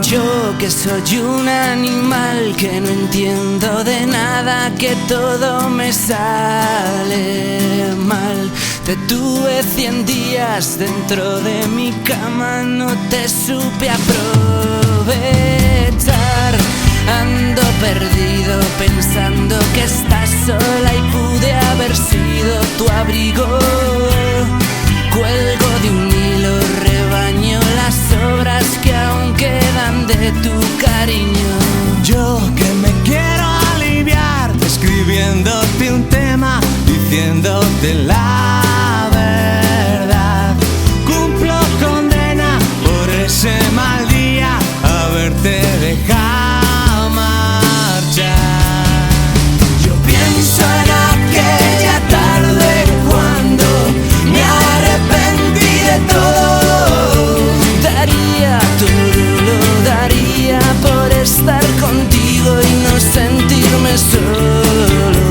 Yo que soy un animal que no entiendo de nada, que todo me sale mal. Te tuve 100 días dentro de mi cama, no te supe aprovechar. Ando perdido pensando que estás sola y pude haber sido tu abrigo. Cuelgo de un hilo, rebaño las sobras que aún quedan de tu cariño. Yo que me quiero aliviar escribiéndote un tema, diciéndote la verdad. Cumplo condena por ese mal día, haberte dejado marchar. Yo pienso en aquella tarde cuando me arrepentí de todo. Daría todo, lo daría por estar contigo y no sentirme solo.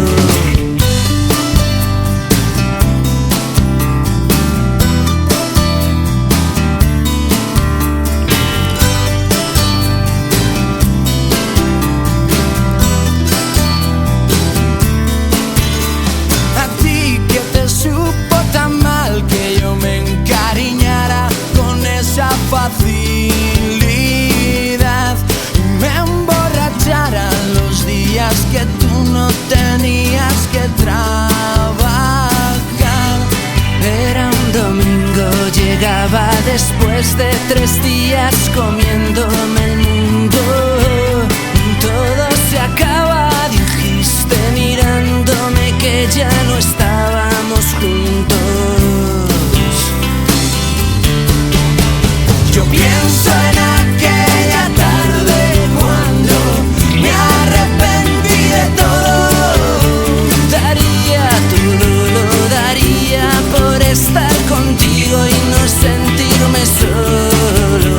A ti que te supo tan mal que yo me encariñara con esa facilidad y me emborrachara los días que tú no tenías que trabajar. Era un domingo, llegaba después de 3 días comiéndome el mundo. Todo se acaba, dijiste mirándome que ya no estábamos juntos. Yo pienso en aquella tarde cuando me arrepentí de todo. Daría todo, lo daría por estar contigo y no sentirme solo.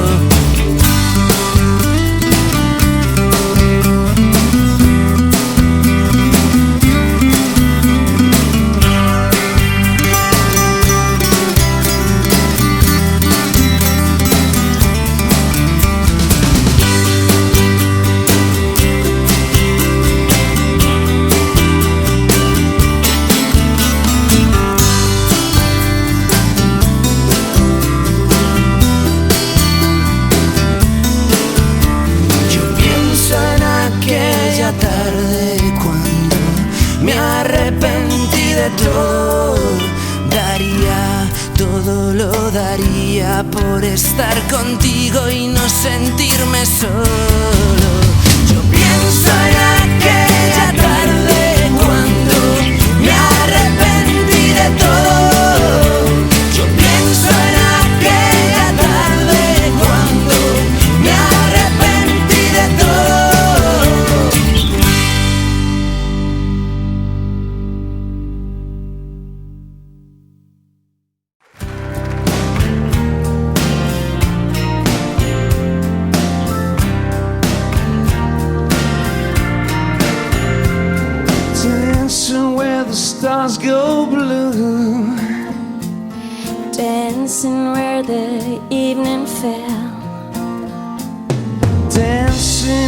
Yo pienso en aquella tarde cuando me arrepentí de todo. Daría todo, lo daría por estar contigo y no sentirme solo. Yo pienso en aquella tarde cuando me arrepentí de todo. Yo pienso en aquella tarde cuando me arrepentí de todo. Dancing where the stars go blue, Dancing where the evening fell, dancing